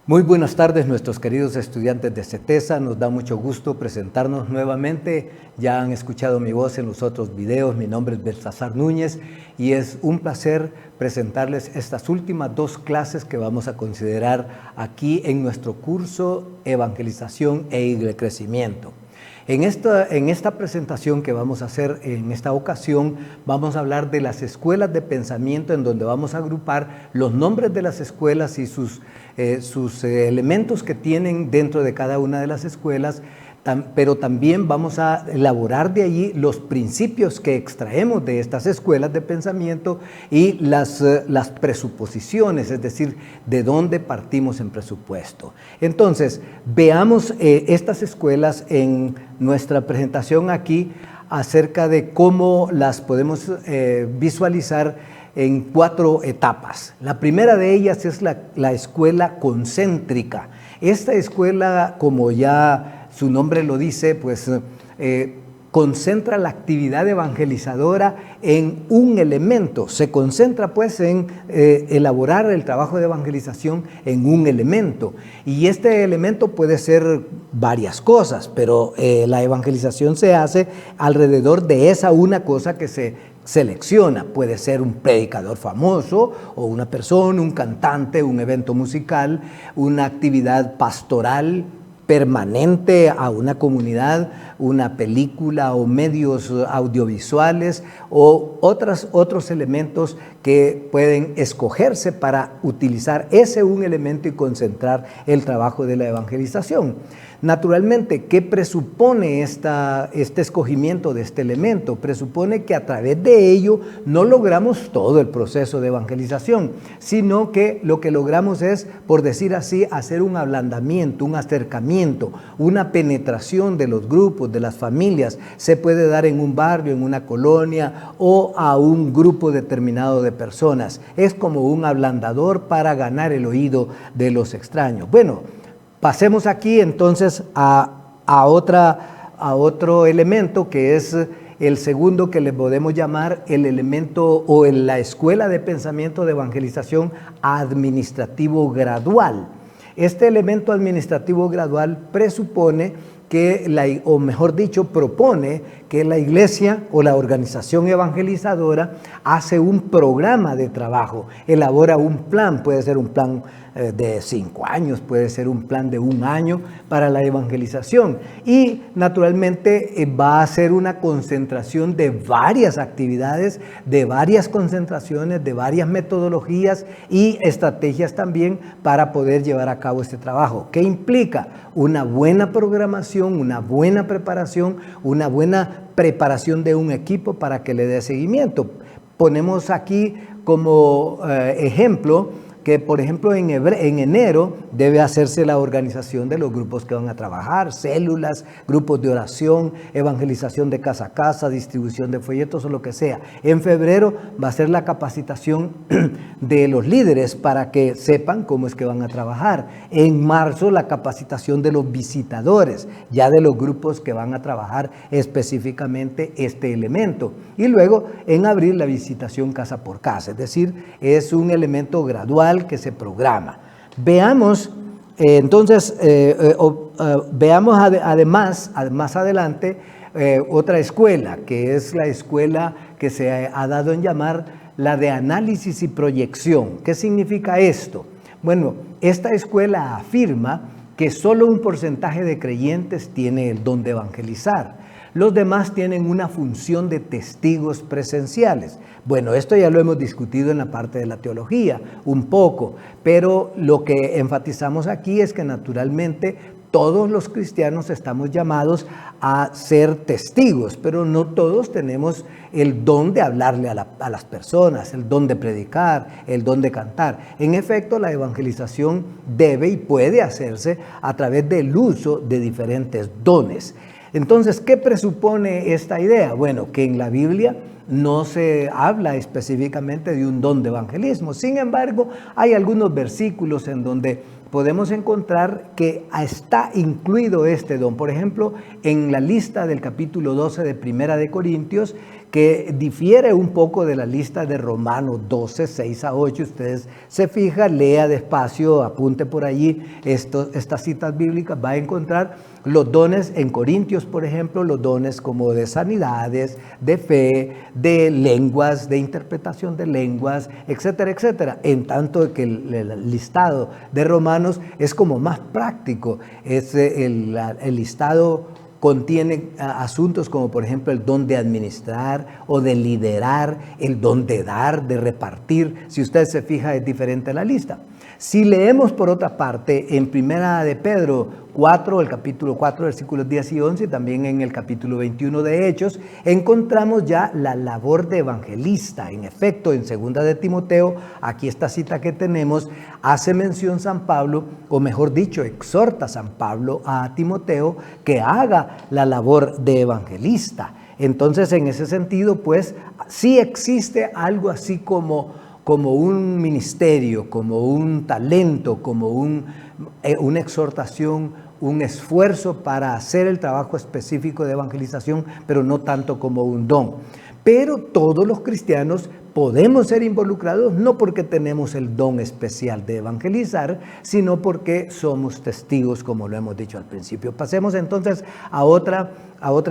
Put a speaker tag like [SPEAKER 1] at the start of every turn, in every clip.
[SPEAKER 1] Muy buenas tardes, nuestros queridos estudiantes de CETESA. Nos da mucho gusto presentarnos nuevamente. Ya han escuchado mi voz en los otros videos. Mi nombre es Baltasar Núñez y es un placer presentarles estas últimas dos clases que vamos a considerar aquí en nuestro curso Evangelización e Crecimiento. En esta presentación que vamos a hacer en esta ocasión, vamos a hablar de las escuelas de pensamiento, en donde vamos a agrupar los nombres de las escuelas y sus elementos que tienen dentro de cada una de las escuelas, pero también vamos a elaborar de allí los principios que extraemos de estas escuelas de pensamiento y las presuposiciones, es decir, de dónde partimos en presupuesto. Entonces, veamos estas escuelas en nuestra presentación aquí acerca de cómo las podemos visualizar en 4 etapas. La primera de ellas es la escuela concéntrica. Esta escuela, como ya su nombre lo dice, pues concentra la actividad evangelizadora en un elemento. Se concentra pues en elaborar el trabajo de evangelización en un elemento. Y este elemento puede ser varias cosas, pero la evangelización se hace alrededor de esa una cosa que se selecciona. Puede ser un predicador famoso o una persona, un cantante, un evento musical, una actividad pastoral permanente a una comunidad, una película o medios audiovisuales o otros elementos que pueden escogerse para utilizar ese un elemento y concentrar el trabajo de la evangelización. Naturalmente, ¿qué presupone este escogimiento de este elemento? Presupone que a través de ello no logramos todo el proceso de evangelización, sino que lo que logramos es, por decir así, hacer un ablandamiento, un acercamiento, una penetración de los grupos, de las familias. Se puede dar en un barrio, en una colonia o a un grupo determinado de personas. Es como un ablandador para ganar el oído de los extraños. Bueno, pasemos aquí entonces a otro elemento, que es el segundo, que le podemos llamar el elemento o la escuela de pensamiento de evangelización administrativo gradual. Este elemento administrativo gradual presupone que, o mejor dicho, propone que la iglesia o la organización evangelizadora hace un programa de trabajo, elabora un plan. Puede ser un plan de 5 años, puede ser un plan de 1 año para la evangelización, y naturalmente va a hacer una concentración de varias actividades, de varias concentraciones, de varias metodologías y estrategias también para poder llevar a cabo este trabajo. ¿Qué implica? Una buena programación, una buena preparación, una buena preparación de un equipo para que le dé seguimiento. Ponemos aquí como ejemplo que, por ejemplo, en enero debe hacerse la organización de los grupos que van a trabajar, células, grupos de oración, evangelización de casa a casa, distribución de folletos o lo que sea. En febrero va a ser la capacitación de los líderes para que sepan cómo es que van a trabajar. En marzo la capacitación de los visitadores, ya de los grupos que van a trabajar específicamente este elemento. Y luego en abril la visitación casa por casa, es decir, es un elemento gradual que se programa. Veamos entonces, veamos además, más adelante, otra escuela, que es la escuela que se ha dado en llamar la de análisis y proyección. ¿Qué significa esto? Bueno, esta escuela afirma que solo un porcentaje de creyentes tiene el don de evangelizar. Los demás tienen una función de testigos presenciales. Bueno, esto ya lo hemos discutido en la parte de la teología un poco, pero lo que enfatizamos aquí es que naturalmente todos los cristianos estamos llamados a ser testigos, pero no todos tenemos el don de hablarle a las personas, el don de predicar, el don de cantar. En efecto, la evangelización debe y puede hacerse a través del uso de diferentes dones. Entonces, ¿qué presupone esta idea? Bueno, que en la Biblia no se habla específicamente de un don de evangelismo. Sin embargo, hay algunos versículos en donde podemos encontrar que está incluido este don. Por ejemplo, en la lista del capítulo 12 de Primera de Corintios, que difiere un poco de la lista de Romanos 12, 6 a 8. Ustedes se fijan, lea despacio, apunte por allí estas citas bíblicas, va a encontrar los dones en Corintios, por ejemplo, los dones como de sanidades, de fe, de lenguas, de interpretación de lenguas, etcétera, etcétera. En tanto que el listado de Romanos es como más práctico, es el listado contiene asuntos como por ejemplo el don de administrar o de liderar, el don de dar, de repartir. Si usted se fija, es diferente la lista. Si leemos por otra parte en Primera de Pedro 4, el capítulo 4, versículos 10 y 11, y también en el capítulo 21 de Hechos, encontramos ya la labor de evangelista. En efecto, en Segunda de Timoteo, aquí esta cita que tenemos, hace mención San Pablo, o mejor dicho, exhorta San Pablo a Timoteo que haga la labor de evangelista. Entonces, en ese sentido, pues, sí existe algo así como un ministerio, como un talento, como una exhortación, un esfuerzo para hacer el trabajo específico de evangelización, pero no tanto como un don. Pero todos los cristianos podemos ser involucrados no porque tenemos el don especial de evangelizar, sino porque somos testigos, como lo hemos dicho al principio. Pasemos entonces a otra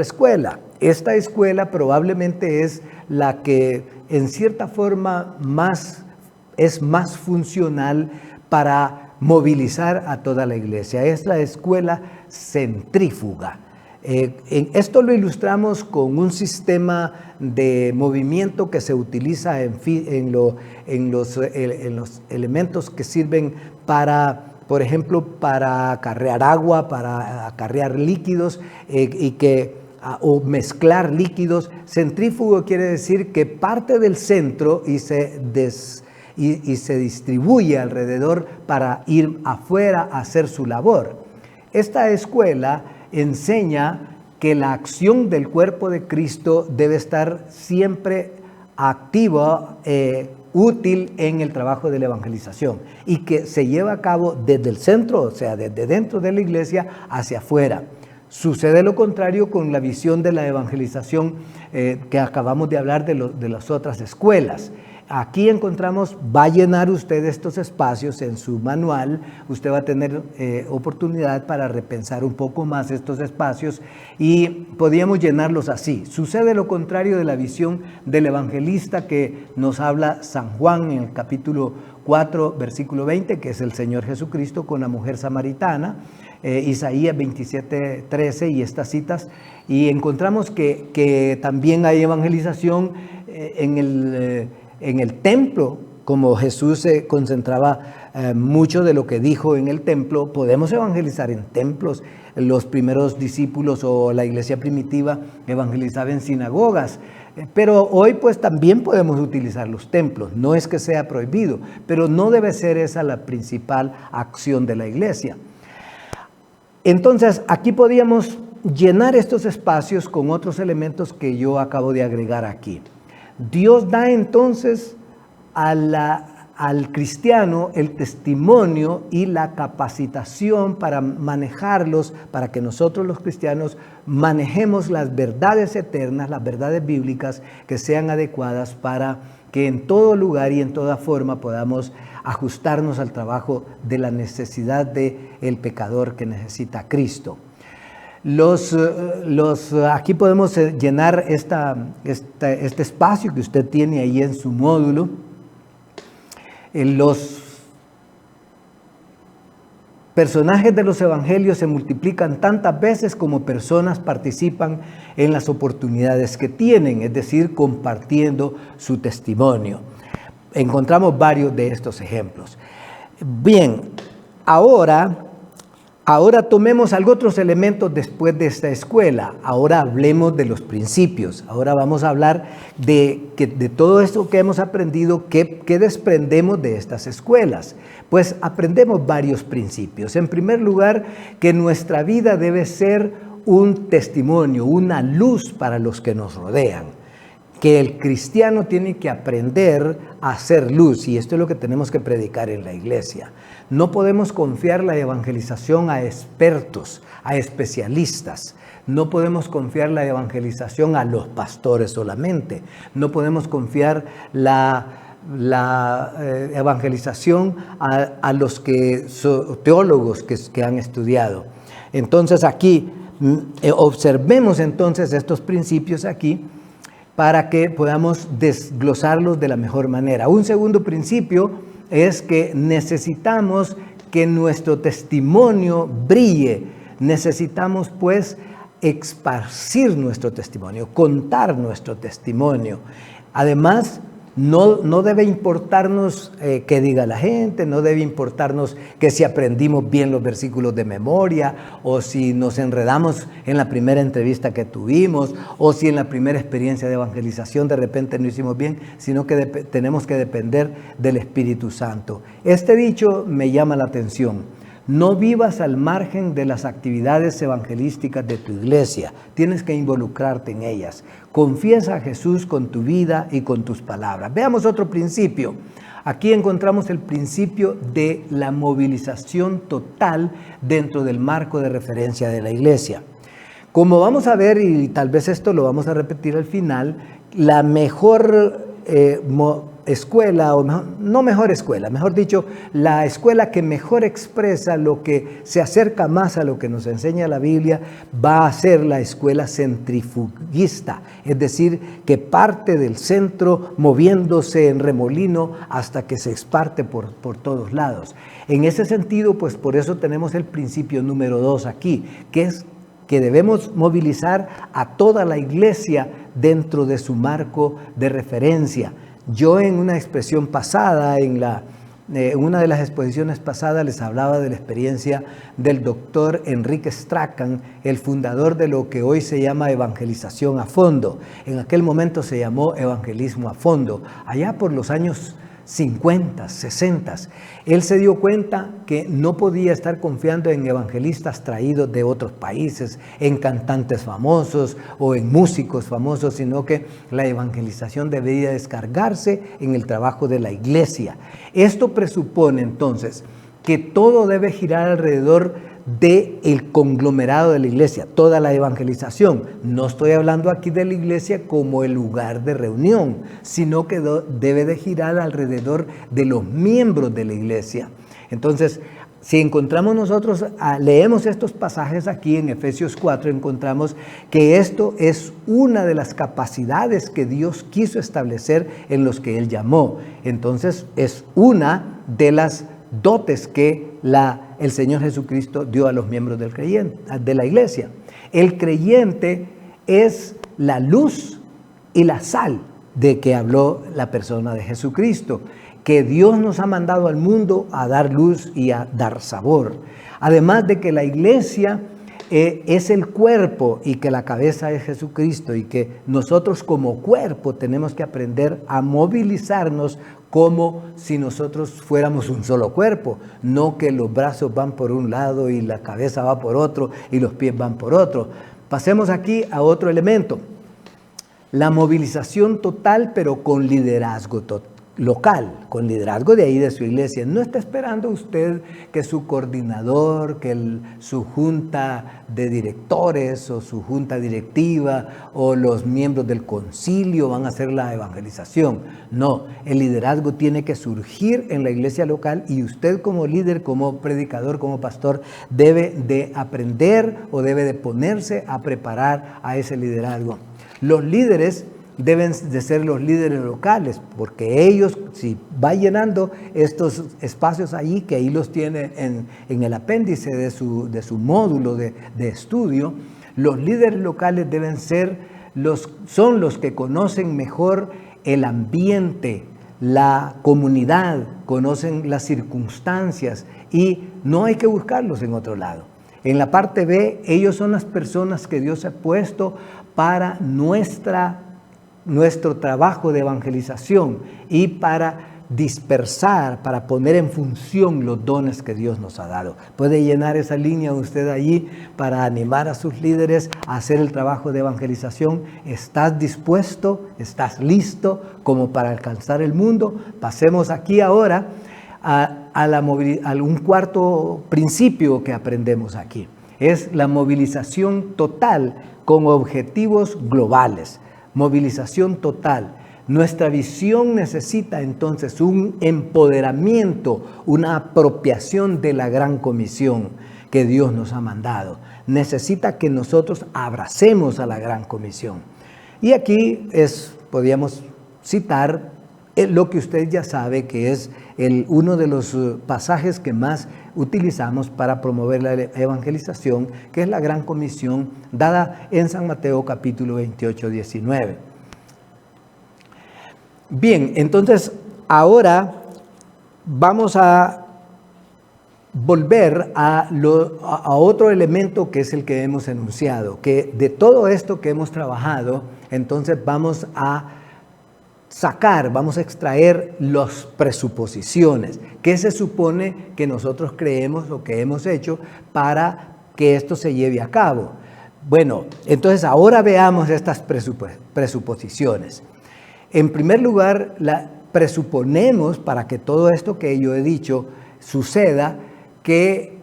[SPEAKER 1] escuela. Esta escuela probablemente es la que en cierta forma es más funcional para movilizar a toda la iglesia. Es la escuela centrífuga. Esto lo ilustramos con un sistema de movimiento que se utiliza en los elementos que sirven para, por ejemplo, para acarrear agua, para acarrear líquidos o mezclar líquidos. Centrífugo quiere decir que parte del centro y se distribuye alrededor para ir afuera a hacer su labor. Esta escuela enseña que la acción del cuerpo de Cristo debe estar siempre activa, útil en el trabajo de la evangelización, y que se lleva a cabo desde el centro, o sea, desde dentro de la iglesia hacia afuera. Sucede lo contrario con la visión de la evangelización que acabamos de hablar de las otras escuelas. Aquí encontramos, va a llenar usted estos espacios en su manual, usted va a tener oportunidad para repensar un poco más estos espacios y podríamos llenarlos así. Sucede lo contrario de la visión del evangelista que nos habla San Juan en el capítulo 4, versículo 20, que es el Señor Jesucristo con la mujer samaritana, Isaías 27, 13 y estas citas, y encontramos que también hay evangelización en el templo. Como Jesús se concentraba mucho de lo que dijo en el templo, podemos evangelizar en templos. Los primeros discípulos o la iglesia primitiva evangelizaba en sinagogas. Pero hoy pues también podemos utilizar los templos. No es que sea prohibido, pero no debe ser esa la principal acción de la iglesia. Entonces, aquí podríamos llenar estos espacios con otros elementos que yo acabo de agregar aquí. Dios da entonces al cristiano el testimonio y la capacitación para manejarlos, para que nosotros los cristianos manejemos las verdades eternas, las verdades bíblicas que sean adecuadas para que en todo lugar y en toda forma podamos ajustarnos al trabajo de la necesidad del pecador que necesita a Cristo. Aquí podemos llenar este espacio que usted tiene ahí en su módulo. Los personajes de los evangelios se multiplican tantas veces como personas participan en las oportunidades que tienen, es decir, compartiendo su testimonio. Encontramos varios de estos ejemplos. Bien, ahora tomemos otros elementos después de esta escuela. Ahora hablemos de los principios. Ahora vamos a hablar de todo esto que hemos aprendido, ¿qué desprendemos de estas escuelas? Pues aprendemos varios principios. En primer lugar, que nuestra vida debe ser un testimonio, una luz para los que nos rodean. que el cristiano tiene que aprender a hacer luz, y esto es lo que tenemos que predicar en la iglesia. No podemos confiar la evangelización a expertos, a especialistas. No podemos confiar la evangelización a los pastores solamente. No podemos confiar la evangelización a los que son teólogos que han estudiado. Entonces aquí, observemos entonces estos principios aquí para que podamos desglosarlos de la mejor manera. Un segundo principio es que necesitamos que nuestro testimonio brille. Necesitamos pues esparcir nuestro testimonio, contar nuestro testimonio. Además, no debe importarnos qué diga la gente, no debe importarnos que si aprendimos bien los versículos de memoria, o si nos enredamos en la primera entrevista que tuvimos, o si en la primera experiencia de evangelización de repente no hicimos bien, sino que tenemos que depender del Espíritu Santo. Este dicho me llama la atención. No vivas al margen de las actividades evangelísticas de tu iglesia. Tienes que involucrarte en ellas. Confiesa a Jesús con tu vida y con tus palabras. Veamos otro principio. Aquí encontramos el principio de la movilización total dentro del marco de referencia de la iglesia. Como vamos a ver, y tal vez esto lo vamos a repetir al final, la mejor escuela, o mejor escuela, mejor dicho, la escuela que mejor expresa lo que se acerca más a lo que nos enseña la Biblia, va a ser la escuela centrifugista, es decir, que parte del centro moviéndose en remolino hasta que se exparte por todos lados. En ese sentido, pues por eso tenemos el principio número 2 aquí, que es que debemos movilizar a toda la iglesia dentro de su marco de referencia. Yo en una expresión pasada, en una de las exposiciones pasadas, les hablaba de la experiencia del doctor Enrique Strachan, el fundador de lo que hoy se llama evangelización a fondo. En aquel momento se llamó evangelismo a fondo, allá por los años 50, 60. Él se dio cuenta que no podía estar confiando en evangelistas traídos de otros países, en cantantes famosos o en músicos famosos, sino que la evangelización debería descargarse en el trabajo de la iglesia. Esto presupone entonces que todo debe girar alrededor del conglomerado de la iglesia, toda la evangelización. No estoy hablando aquí de la iglesia como el lugar de reunión, sino que debe de girar alrededor de los miembros de la iglesia. Entonces, si encontramos nosotros, leemos estos pasajes aquí en Efesios 4, encontramos que esto es una de las capacidades que Dios quiso establecer en los que Él llamó. Entonces, es una de las dotes que el Señor Jesucristo dio a los miembros de la iglesia. El creyente es la luz y la sal de que habló la persona de Jesucristo, que Dios nos ha mandado al mundo a dar luz y a dar sabor. Además de que la iglesia es el cuerpo y que la cabeza es Jesucristo, y que nosotros como cuerpo tenemos que aprender a movilizarnos como si nosotros fuéramos un solo cuerpo, no que los brazos van por un lado y la cabeza va por otro y los pies van por otro. Pasemos aquí a otro elemento, la movilización total, pero con liderazgo local, con liderazgo de ahí de su iglesia. No está esperando usted que su coordinador, que su junta de directores o su junta directiva o los miembros del concilio van a hacer la evangelización. No, el liderazgo tiene que surgir en la iglesia local, y usted como líder, como predicador, como pastor, debe de aprender o debe de ponerse a preparar a ese liderazgo. Los líderes deben de ser los líderes locales, porque ellos, si va llenando estos espacios allí, que ahí los tiene en el apéndice de su módulo de estudio, los líderes locales son los que conocen mejor el ambiente, la comunidad, conocen las circunstancias, y no hay que buscarlos en otro lado. En la parte B, ellos son las personas que Dios ha puesto para nuestro trabajo de evangelización y para dispersar, para poner en función los dones que Dios nos ha dado. Puede llenar esa línea usted allí para animar a sus líderes a hacer el trabajo de evangelización. ¿Estás dispuesto? ¿Estás listo como para alcanzar el mundo? Pasemos aquí ahora a un cuarto principio que aprendemos aquí. Es la movilización total con objetivos globales. Movilización total. Nuestra visión necesita entonces un empoderamiento, una apropiación de la gran comisión que Dios nos ha mandado. Necesita que nosotros abracemos a la gran comisión. Y aquí podríamos citar lo que usted ya sabe que es uno de los pasajes que más utilizamos para promover la evangelización, que es la gran comisión dada en San Mateo capítulo 28, 19. Bien, entonces ahora vamos a volver a otro elemento que es el que hemos enunciado, que de todo esto que hemos trabajado, entonces vamos a extraer las presuposiciones. ¿Qué se supone que nosotros creemos o que hemos hecho para que esto se lleve a cabo? Bueno, entonces ahora veamos estas presuposiciones. En primer lugar, presuponemos, para que todo esto que yo he dicho suceda, que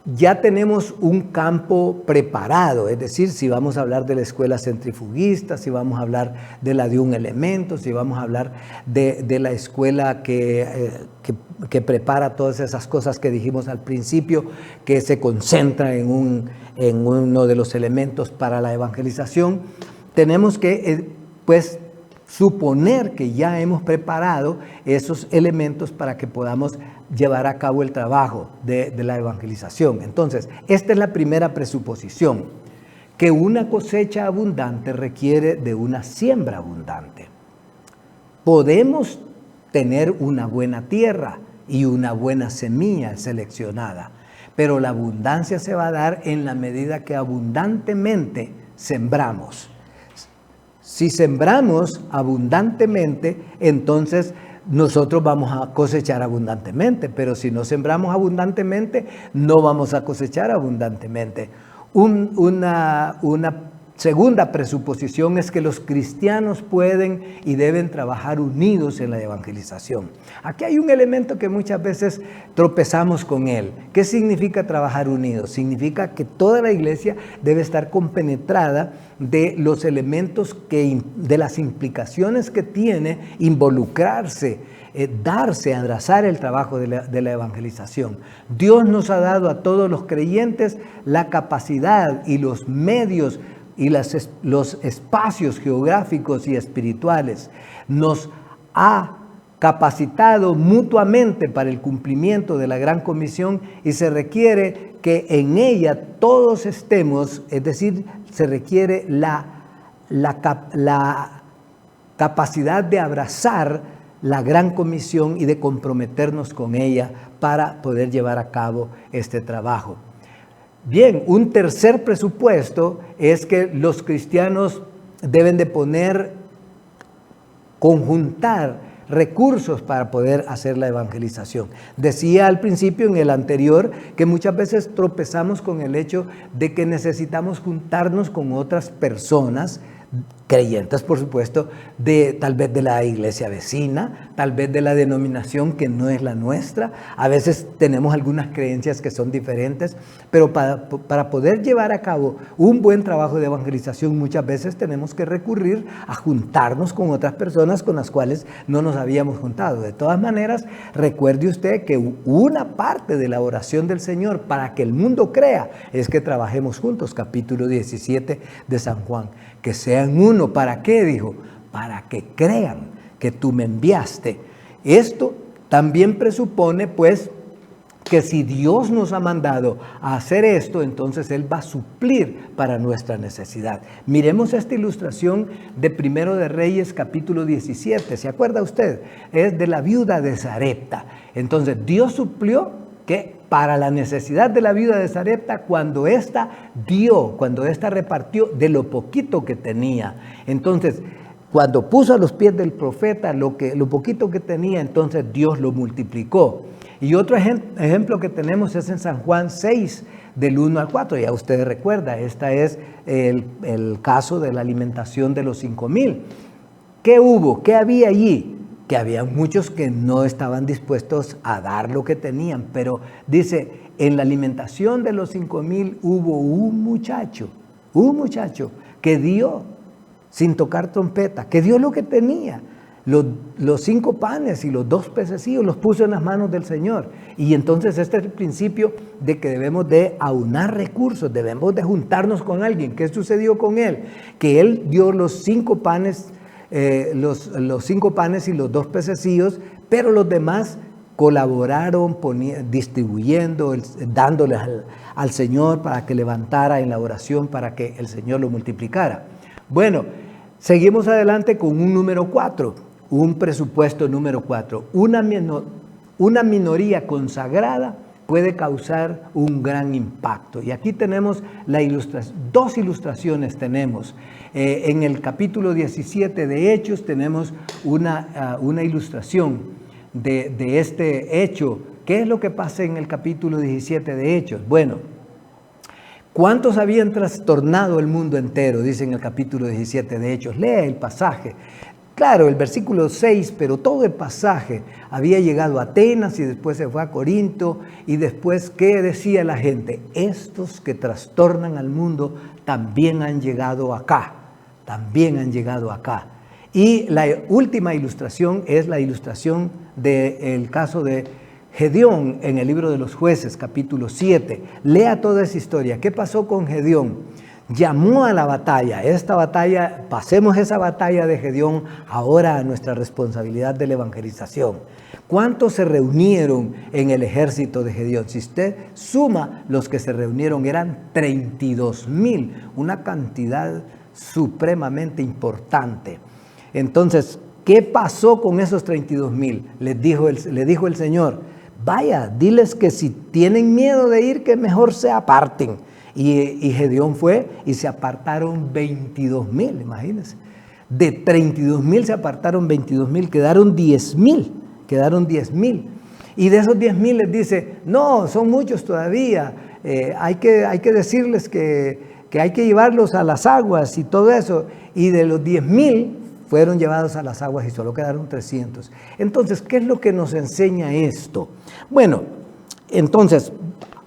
[SPEAKER 1] ya tenemos un campo preparado. Es decir, si vamos a hablar de la escuela centrifugista, si vamos a hablar de la de un elemento, si vamos a hablar de la escuela que prepara todas esas cosas que dijimos al principio, que se concentra en uno de los elementos para la evangelización, tenemos que, suponer que ya hemos preparado esos elementos para que podamos llevar a cabo el trabajo de la evangelización. Entonces, esta es la primera presuposición, que una cosecha abundante requiere de una siembra abundante. Podemos tener una buena tierra y una buena semilla seleccionada, pero la abundancia se va a dar en la medida que abundantemente sembramos. Si sembramos abundantemente, entonces nosotros vamos a cosechar abundantemente, pero si no sembramos abundantemente, no vamos a cosechar abundantemente. Una segunda presuposición es que los cristianos pueden y deben trabajar unidos en la evangelización. Aquí hay un elemento que muchas veces tropezamos con él. ¿Qué significa trabajar unidos? Significa que toda la iglesia debe estar compenetrada de los elementos, de las implicaciones que tiene involucrarse, abrazar el trabajo de la evangelización. Dios nos ha dado a todos los creyentes la capacidad y los medios y los espacios geográficos y espirituales. Nos ha capacitado mutuamente para el cumplimiento de la gran comisión y se requiere que en ella todos estemos, es decir, se requiere la capacidad de abrazar la gran comisión y de comprometernos con ella para poder llevar a cabo este trabajo. Bien, un tercer presupuesto es que los cristianos deben de conjuntar recursos para poder hacer la evangelización. Decía al principio en el anterior que muchas veces tropezamos con el hecho de que necesitamos juntarnos con otras personas, creyentes por supuesto, tal vez de la iglesia vecina, tal vez de la denominación que no es la nuestra. A veces tenemos algunas creencias que son diferentes, pero para poder llevar a cabo un buen trabajo de evangelización muchas veces tenemos que recurrir a juntarnos con otras personas con las cuales no nos habíamos juntado. De todas maneras, recuerde usted que una parte de la oración del Señor para que el mundo crea es que trabajemos juntos, capítulo 17 de San Juan. Que sean uno. ¿Para qué? Dijo, para que crean que tú me enviaste. Esto también presupone, pues, que si Dios nos ha mandado a hacer esto, entonces Él va a suplir para nuestra necesidad. Miremos esta ilustración de Primero de Reyes, capítulo 17. ¿Se acuerda usted? Es de la viuda de Sarepta. Entonces, Dios suplió que para la necesidad de la viuda de Sarepta, cuando ésta repartió de lo poquito que tenía. Entonces, cuando puso a los pies del profeta lo poquito que tenía, entonces Dios lo multiplicó. Y otro ejemplo que tenemos es en San Juan 6, del 1 al 4. Ya ustedes recuerdan, este es el caso de la alimentación de los 5,000. ¿Qué hubo? ¿Qué había allí? Que había muchos que no estaban dispuestos a dar lo que tenían, pero dice, en la alimentación de los 5,000 hubo un muchacho que dio, sin tocar trompeta, que dio lo que tenía. Los 5 panes y los 2 pececillos los puso en las manos del Señor. Y entonces este es el principio de que debemos de aunar recursos, debemos de juntarnos con alguien. ¿Qué sucedió con él? Que él dio los 5 panes, los 5 panes y los 2 pececillos, pero los demás colaboraron distribuyendo, dándoles al Señor para que levantara en la oración, para que el Señor lo multiplicara. Bueno, seguimos adelante con un número 4, un presupuesto número 4. Una minoría consagrada puede causar un gran impacto. Y aquí tenemos dos ilustraciones tenemos. En el capítulo 17 de Hechos tenemos una ilustración de este hecho. ¿Qué es lo que pasa en el capítulo 17 de Hechos? Bueno, ¿cuántos habían trastornado el mundo entero? Dice en el capítulo 17 de Hechos. Lea el pasaje. Claro, el versículo 6, pero todo el pasaje había llegado a Atenas y después se fue a Corinto. Y después, ¿qué decía la gente? Estos que trastornan al mundo también han llegado acá. También han llegado acá. Y la última ilustración es la ilustración del caso de Gedeón en el libro de los Jueces, capítulo 7. Lea toda esa historia. ¿Qué pasó con Gedeón? Llamó a la batalla. Esta batalla, pasemos esa batalla de Gedeón ahora a nuestra responsabilidad de la evangelización. ¿Cuántos se reunieron en el ejército de Gedeón? Si usted suma los que se reunieron, eran 32,000, una cantidad supremamente importante. Entonces, ¿qué pasó con esos 32,000? Les dijo el Señor, vaya, diles que si tienen miedo de ir, que mejor se aparten. Y Gedeón fue y se apartaron 22,000, imagínense. De 32,000 se apartaron 22,000, quedaron 10,000. Y de esos 10,000 les dice, no, son muchos todavía, hay que decirles que hay que llevarlos a las aguas y todo eso. Y de los 10,000 fueron llevados a las aguas y solo quedaron 300. Entonces, ¿qué es lo que nos enseña esto? Bueno, entonces,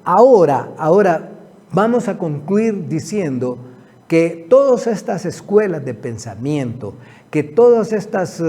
[SPEAKER 1] ahora vamos a concluir diciendo que todas estas escuelas de pensamiento, que todas estas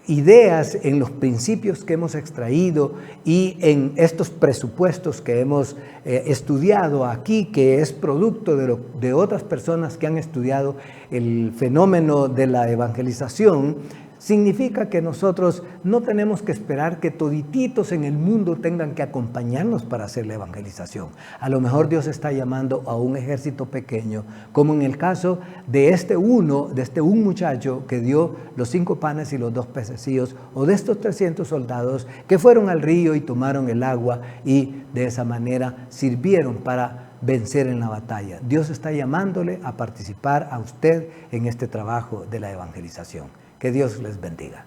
[SPEAKER 1] ideas en los principios que hemos extraído y en estos presupuestos que hemos estudiado aquí, que es producto de otras personas que han estudiado el fenómeno de la evangelización, significa que nosotros no tenemos que esperar que todititos en el mundo tengan que acompañarnos para hacer la evangelización. A lo mejor Dios está llamando a un ejército pequeño, como en el caso de un muchacho que dio los 5 panes y los 2 pececillos, o de estos 300 soldados que fueron al río y tomaron el agua y de esa manera sirvieron para vencer en la batalla. Dios está llamándole a participar a usted en este trabajo de la evangelización. Que Dios les bendiga.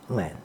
[SPEAKER 1] Bueno.